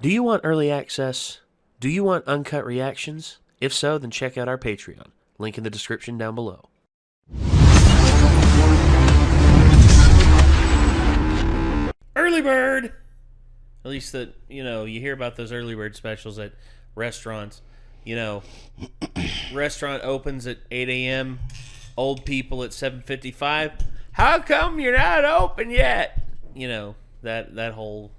Do you want early access? Do you want uncut reactions? If so, then check out our Patreon. Link in the description down below. Early bird! At least that, you hear about those early bird specials at restaurants. Restaurant opens at 8 a.m. Old people at 7:55. How come you're not open yet? That old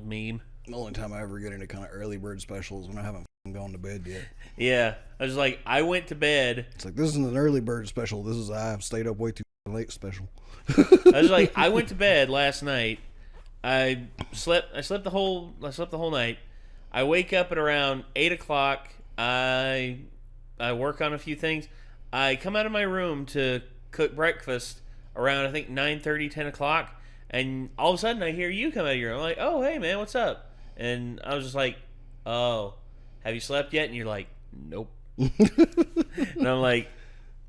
meme. The only time I ever get into kind of early bird specials when I haven't gone to bed yet. Yeah, I was like, I went to bed. It's like, this isn't an early bird special. This is I've stayed up way too late special. I was like, I went to bed last night. I slept the whole night. I wake up at around 8 o'clock. I work on a few things. I come out of my room to cook breakfast around, I think, 9:30, 10 o'clock. And all of a sudden, I hear you come out of your room. I'm like, oh, hey, man, what's up? And I was just like, oh, have you slept yet? And you're like, nope. And I'm like,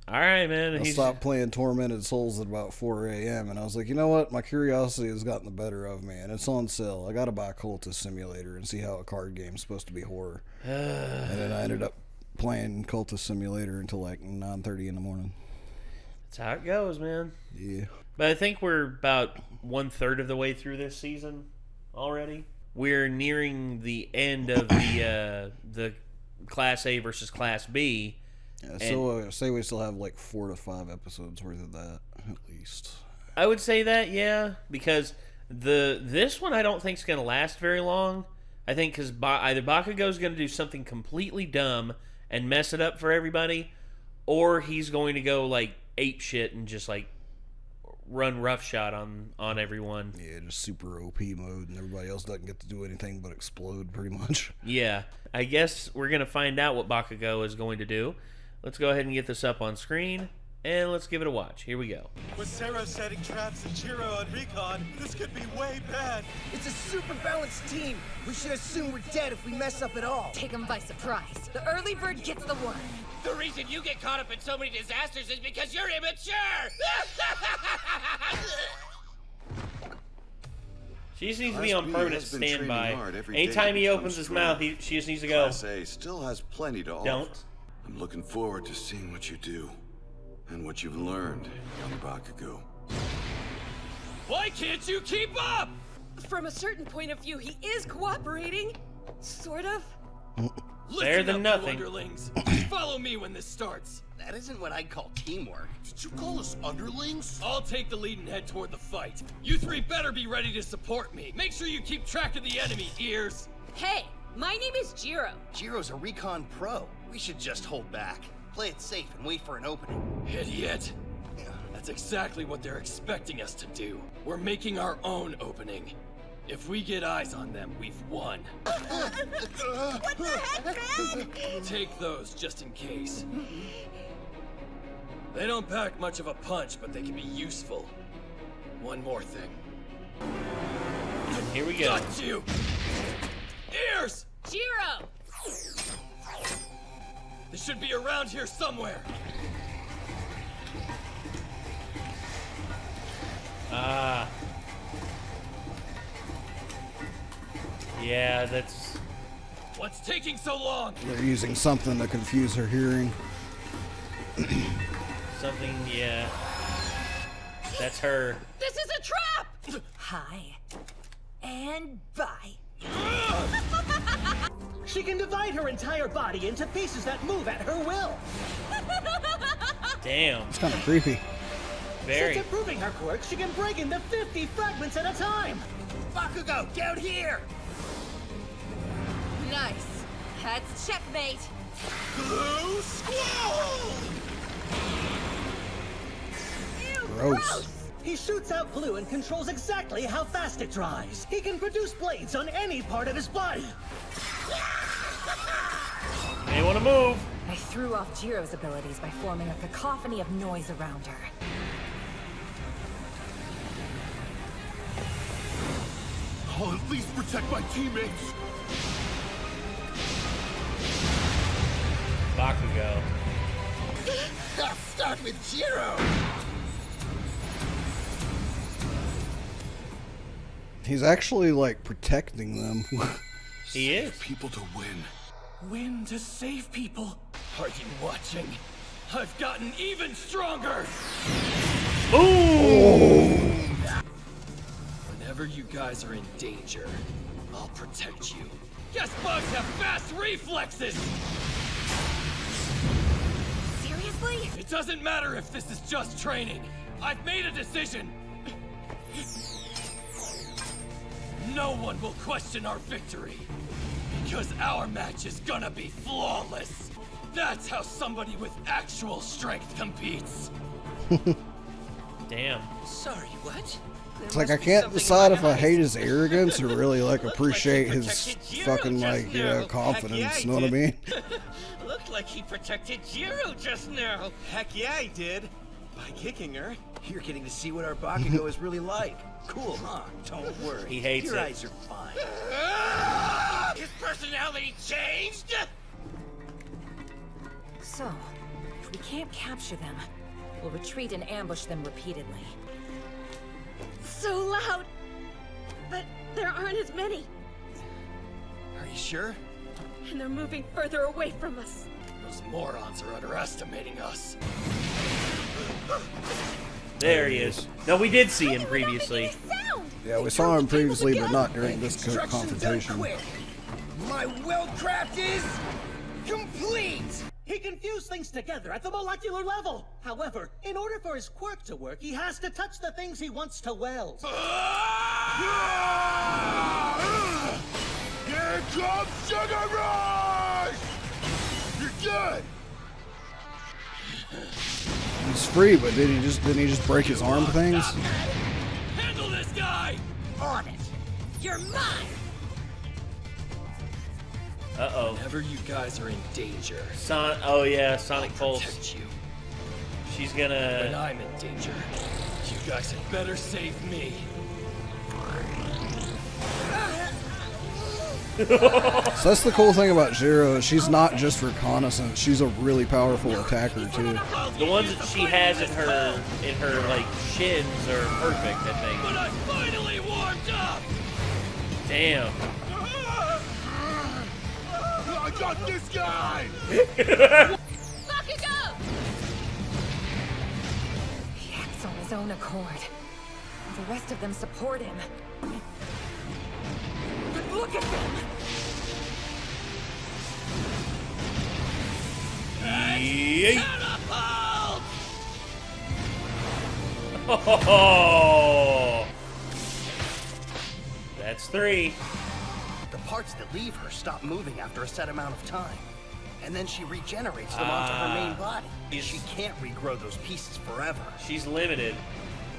all right, man. And I stopped playing Tormented Souls at about 4 a.m. And I was like, you know what? My curiosity has gotten the better of me, and it's on sale. I got to buy Cultist Simulator and see how a card game's supposed to be horror. And then I ended up playing Cultist Simulator until like 9:30 in the morning. That's how it goes, man. Yeah. But I think we're about 1/3 of the way through this season already. We're nearing the end of the Class A versus Class B. Yeah, so say we still have like 4 to 5 episodes worth of that at least. I would say that, yeah, because this one I don't think is going to last very long. I think because either Bakugo's going to do something completely dumb and mess it up for everybody, or he's going to go like ape shit and just like run roughshod on everyone. Yeah, just super OP mode, and everybody else doesn't get to do anything but explode pretty much. Yeah, I guess we're going to find out what Bakugo is going to do. Let's go ahead and get this up on screen, and let's give it a watch. Here we go. With Zero setting traps and Jiro on recon, this could be way bad. It's a super balanced team. We should assume we're dead if we mess up at all. Take them by surprise. The early bird gets the one. The reason you get caught up in so many disasters is because you're immature! She just needs to be on permanent standby. Anytime he opens his mouth, she just needs to go. Class A still has plenty to offer. Don't. I'm looking forward to seeing what you do and what you've learned, young Bakugo. Why can't you keep up? From a certain point of view, he is cooperating. Sort of. Better than Listen up, nothing. you underlings. Follow me when this starts. That isn't what I'd call teamwork. Did you call us underlings? I'll take the lead and head toward the fight. You three better be ready to support me. Make sure you keep track of the enemy, ears. Hey, my name is Jiro. Jiro's a recon pro. We should just hold back. Play it safe and wait for an opening. Idiot. That's exactly what they're expecting us to do. We're making our own opening. If we get eyes on them, we've won. What the heck, man? Take those just in case. They don't pack much of a punch, but they can be useful. One more thing. Here we go. Got you! Ears! Jiro! They should be around here somewhere. Yeah, that's... What's taking so long? They're using something to confuse her hearing. something, yeah. That's her. This is a trap! Hi. And bye. She can divide her entire body into pieces that move at her will. Damn. It's kind of creepy. Very. Since improving her quirk, she can break into 50 fragments at a time. Bakugo, down here! Nice. That's checkmate. Blue Squall! Ew, Gross. He shoots out glue and controls exactly how fast it dries. He can produce blades on any part of his body. They want to move. I threw off Jiro's abilities by forming a cacophony of noise around her. I'll at least protect my teammates. Bakugo. I'll start with Jiro! He's actually like protecting them. He is. People to win. Win to save people. Are you watching? I've gotten even stronger. Boom! Whenever you guys are in danger, I'll protect you. Guess bugs have fast reflexes! Seriously? It doesn't matter if this is just training. I've made a decision. No one will question our victory. Because our match is gonna be flawless. That's how somebody with actual strength competes. Damn. Sorry, what? It's like I can't decide if I hate his arrogance or really like appreciate his fucking like confidence. You know what I mean? Looked like he protected Jiro just now. Heck yeah, he did. By kicking her. You're getting to see what our Bakugo is really like. Cool, huh? Don't worry. He hates Your it. eyes are fine. His personality changed? So, if we can't capture them, we'll retreat and ambush them repeatedly. So loud! But there aren't as many, Are you sure? and they're moving further away from us. Those morons are underestimating us. There he is. No, we did see him previously. Yeah, we saw him previously, but not during this confrontation. My Wildcraft is complete! He can fuse things together at the molecular level. However, in order for his quirk to work, he has to touch the things he wants to weld. Here comes Sugar Rush! You're good! He's free, but didn't he just break his arm things? Handle this guy! On it! You're mine! Uh-oh. Whenever you guys are in danger, Oh yeah, Sonic I'll Pulse. protect you. She's When gonna... I'm in danger, you guys had better save me. So that's the cool thing about Zero. She's not just reconnaissance. She's a really powerful attacker too. The ones that she has in her like shins are perfect, I think. But I finally warmed up! Damn. I got this guy! Bakugo! He acts on his own accord. The rest of them support him. But look at them! Yeet. Catapult! Oh, that's 3. The parts that leave her stop moving after a set amount of time. And then she regenerates them onto her main body. She can't regrow those pieces forever. She's limited.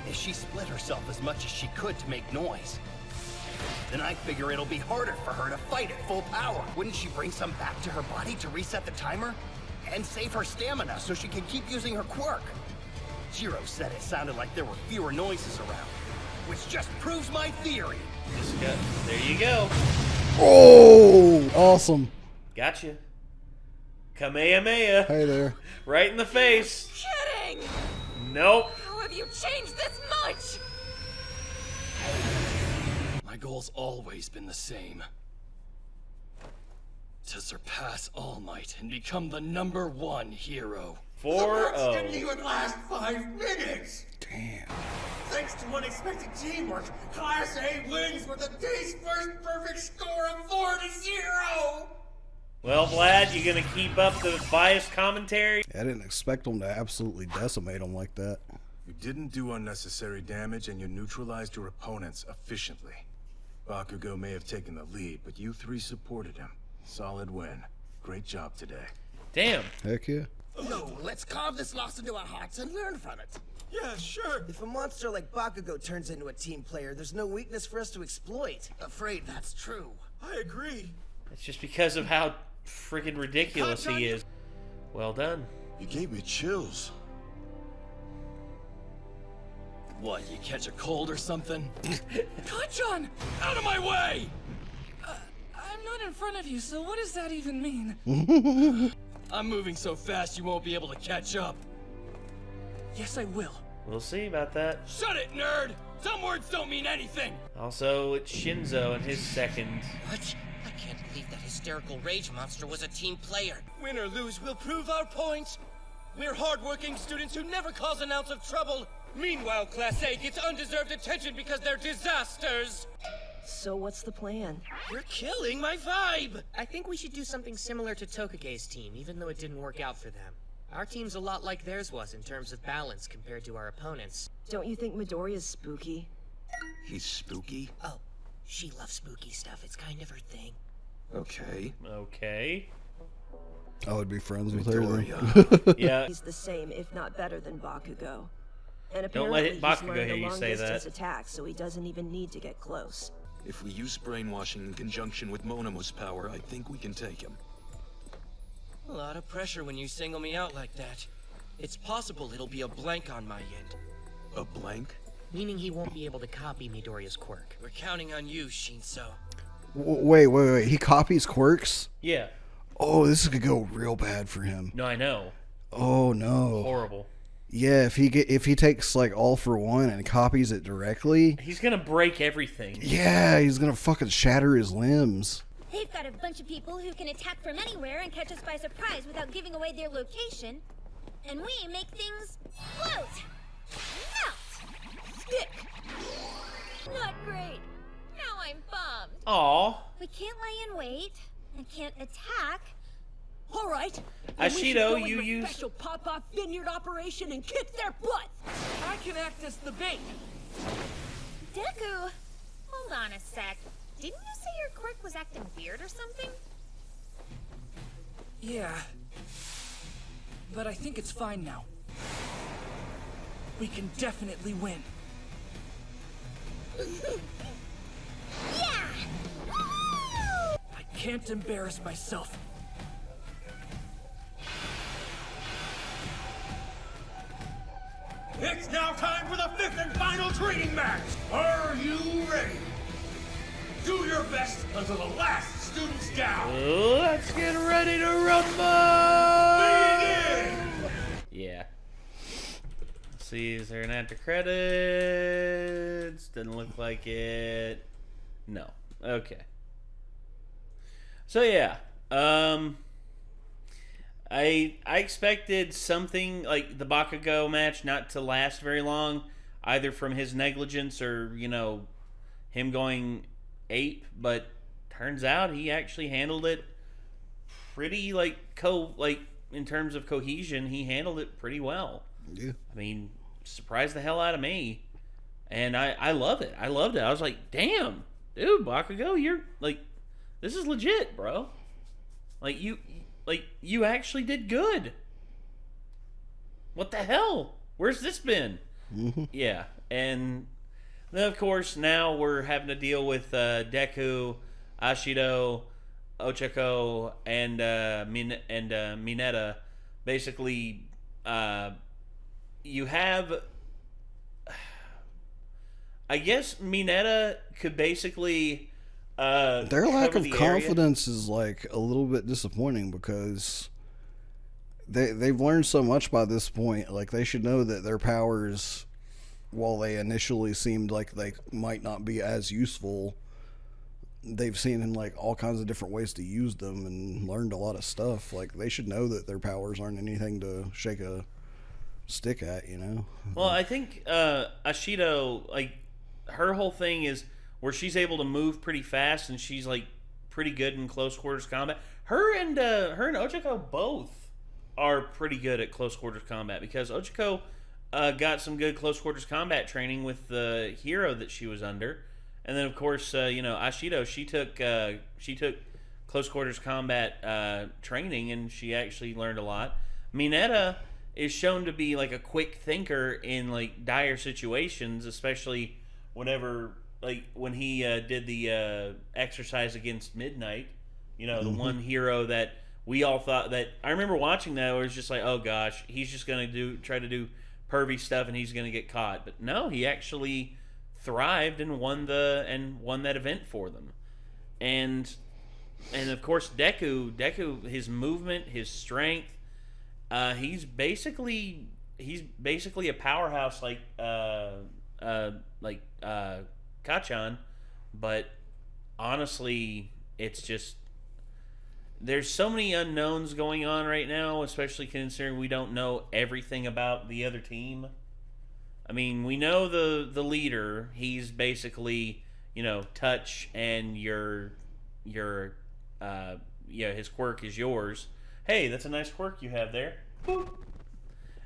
If she split herself as much as she could to make noise, then I figure it'll be harder for her to fight at full power. Wouldn't she bring some back to her body to reset the timer? And save her stamina so she can keep using her quirk? Jiro said it sounded like there were fewer noises around, which just proves my theory. There you go. Oh, awesome! Gotcha. Kamehameha. Hey there. Right in the face. Kidding! Nope. How have you changed this much? My goal's always been the same. To surpass All Might and become the #1 hero. 4-0. Didn't even last 5 minutes! Damn. Thanks to unexpected teamwork, Class A wins with the day's first perfect score of 4-0! Well, Vlad, you gonna keep up the biased commentary? I didn't expect them to absolutely decimate him like that. You didn't do unnecessary damage and you neutralized your opponents efficiently. Bakugo may have taken the lead, but you 3 supported him. Solid win. Great job today. Damn. Heck yeah. No, let's carve this loss into our hearts and learn from it. Yeah, sure. If a monster like Bakugo turns into a team player, there's no weakness for us to exploit. Afraid that's true. I agree. It's just because of how freaking ridiculous he is. Well done. You gave me chills. What, you catch a cold or something? Kanchan! Out of my way! I'm not in front of you, so what does that even mean? I'm moving so fast you won't be able to catch up. Yes, I will. We'll see about that. Shut it, nerd! Some words don't mean anything! Also, it's Shinzo in his second. What? I can't hysterical rage monster was a team player. Win or lose, we'll prove our point. We're hardworking students who never cause an ounce of trouble. Meanwhile, Class A gets undeserved attention because they're disasters. So what's the plan? You're killing my vibe! I think we should do something similar to Tokage's team, even though it didn't work out for them. Our team's a lot like theirs was in terms of balance compared to our opponents. Don't you think Midoriya's spooky? He's spooky? Oh, she loves spooky stuff. It's kind of her thing. Okay. Okay. I would be friends with her. Midoriya. Yeah. He's the same, if not better than Bakugo. And Don't let apparently Bakugo he's learned hear a you say long-distance that. attack, so he doesn't even need to get close. If we use brainwashing in conjunction with Monomu's power, I think we can take him. A lot of pressure when you single me out like that. It's possible it'll be a blank on my end. A blank? Meaning he won't be able to copy Midoriya's quirk. We're counting on you, Shinso. Wait. He copies quirks? Yeah. Oh, this could go real bad for him. No, I know. Oh no. Horrible. Yeah, if he takes like All for One and copies it directly, he's gonna break everything. Yeah, he's gonna fucking shatter his limbs. They've got a bunch of people who can attack from anywhere and catch us by surprise without giving away their location. And we make things float, melt, stick. Not great. Now I'm bummed. Aw. We can't lay in wait and can't attack. All right. Ashido, you use special pop-off vineyard operation and kick their butt. I can act as the bait. Deku, hold on a sec. Didn't you say your quirk was acting weird or something? Yeah. But I think it's fine now. We can definitely win. Yeah! I can't embarrass myself. It's now time for the 5th and final training match! Are you ready? Do your best until the last student's down! Let's get ready to rumble! Begin! Yeah. Let's see, is there an after credits? Doesn't look like it. No. Okay. So yeah. I expected something like the Bakugo match not to last very long, either from his negligence or, you know, him going ape, but turns out he actually handled it pretty in terms of cohesion, he handled it pretty well. Yeah. I mean, surprised the hell out of me. And I love it. I loved it. I was like, damn, dude, Bakugo, you're like, this is legit, bro. You actually did good. What the hell? Where's this been? Mm-hmm. Yeah, and then of course now we're having to deal with Deku, Ashido, Ochako, and Mineta. Basically, you have. I guess Mineta could basically. Their lack of the confidence is like a little bit disappointing because they've learned so much by this point. Like they should know that their powers, while they initially seemed like they might not be as useful, they've seen in like all kinds of different ways to use them and learned a lot of stuff. Like they should know that their powers aren't anything to shake a stick at, you know? Well, I think Ashido, like her whole thing is where she's able to move pretty fast and she's like pretty good in close quarters combat. Her and Ochako both are pretty good at close quarters combat because Ochako got some good close quarters combat training with the hero that she was under, and then of course Ashido, she took close quarters combat training and she actually learned a lot. Mineta is shown to be like a quick thinker in like dire situations, especially whenever. Like when he did the exercise against Midnight, the one hero that we all thought that I remember watching that where it's just like, oh gosh, he's just gonna try to do pervy stuff and he's gonna get caught. But no, he actually thrived and won that event for them. And of course Deku, his movement, his strength, he's basically a powerhouse like Kachan, but honestly, it's just there's so many unknowns going on right now, especially considering we don't know everything about the other team. I mean, we know the leader. He's basically, touch, and his quirk is yours. Hey, that's a nice quirk you have there. Boop.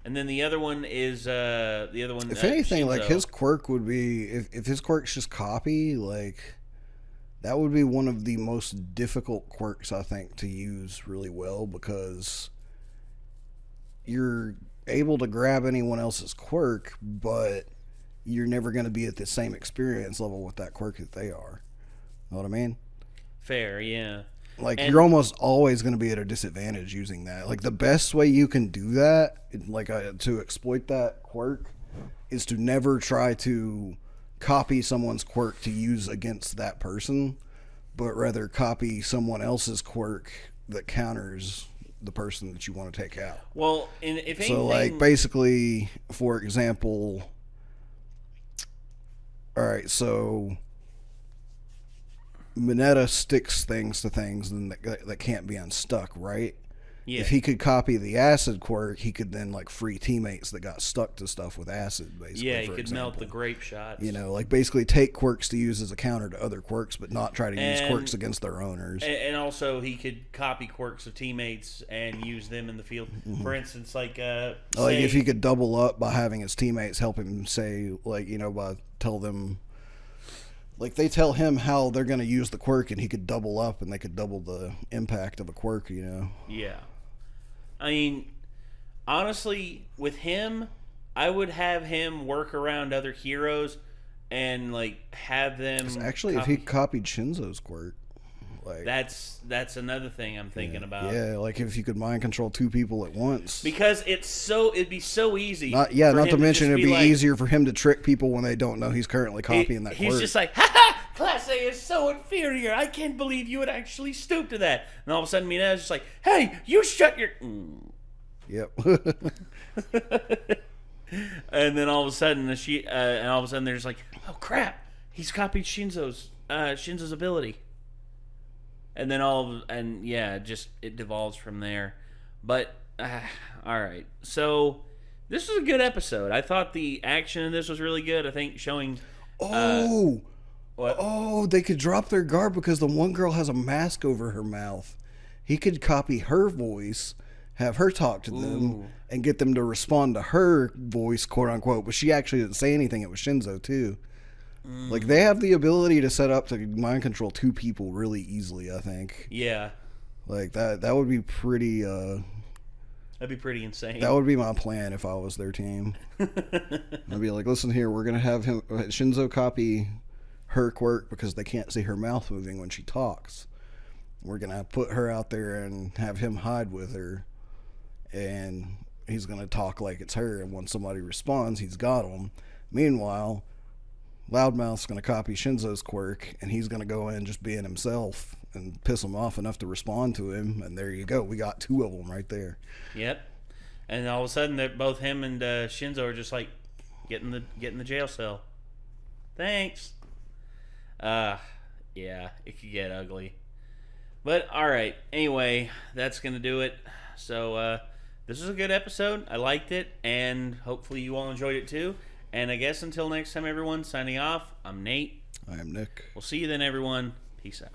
And then the other one is If anything, Shinzo. like his quirk would be if his quirk's just copy, like that would be one of the most difficult quirks I think to use really well, because you're able to grab anyone else's quirk, but you're never going to be at the same experience level with that quirk that they are. Know what I mean? Fair, yeah. Like, you're almost always going to be at a disadvantage using that. Like, the best way you can do that, like, to exploit that quirk, is to never try to copy someone's quirk to use against that person, but rather copy someone else's quirk that counters the person that you want to take out. Well, and if anything... So, like, basically, for example... Alright, so... Mineta sticks things to things that can't be unstuck, right? Yeah. If he could copy the acid quirk, he could then like free teammates that got stuck to stuff with acid, basically. Yeah, he could melt the grape shots. Like basically take quirks to use as a counter to other quirks, but not try to use quirks against their owners. And also he could copy quirks of teammates and use them in the field. Mm-hmm. For instance, like if he could double up by having his teammates help him, say, like, by tell them. Like, they tell him how they're going to use the quirk, and he could double up, and they could double the impact of a quirk, Yeah. I mean, honestly, with him, I would have him work around other heroes and, like, have them... Actually, if he copied Shinzo's quirk... Like, that's another thing I'm thinking about. Yeah, like if you could mind control two people at once. Because it'd be so easy. Not to mention it'd be easier for him to trick people when they don't know he's currently copying that quirk. He's just like, ha! Class A is so inferior. I can't believe you would actually stoop to that. And all of a sudden, Mina's just like, hey, you shut your... Yep. And then all of a sudden, they're just like, oh crap, he's copied Shinzo's ability. And then it devolves from there. But, all right. So, this was a good episode. I thought the action in this was really good. I think showing... they could drop their guard because the one girl has a mask over her mouth. He could copy her voice, have her talk to them, and get them to respond to her voice, quote unquote. But she actually didn't say anything. It was Shinzo, too. Like, they have the ability to set up to mind control two people really easily, I think. Yeah. Like, that would be pretty, that'd be pretty insane. That would be my plan if I was their team. I'd be like, listen here, we're going to have Shinzo copy her quirk because they can't see her mouth moving when she talks. We're going to put her out there and have him hide with her. And he's going to talk like it's her. And when somebody responds, he's got them. Meanwhile... Loudmouth's going to copy Shinzo's quirk, and he's going to go in just being himself and piss him off enough to respond to him, and there you go. We got two of them right there. Yep. And all of a sudden, both him and Shinzo are just like, get in the jail cell. Thanks. Yeah, it could get ugly. But, all right. Anyway, that's going to do it. So, this was a good episode. I liked it, and hopefully you all enjoyed it too. And I guess until next time, everyone, signing off, I'm Nate. I am Nick. We'll see you then, everyone. Peace out.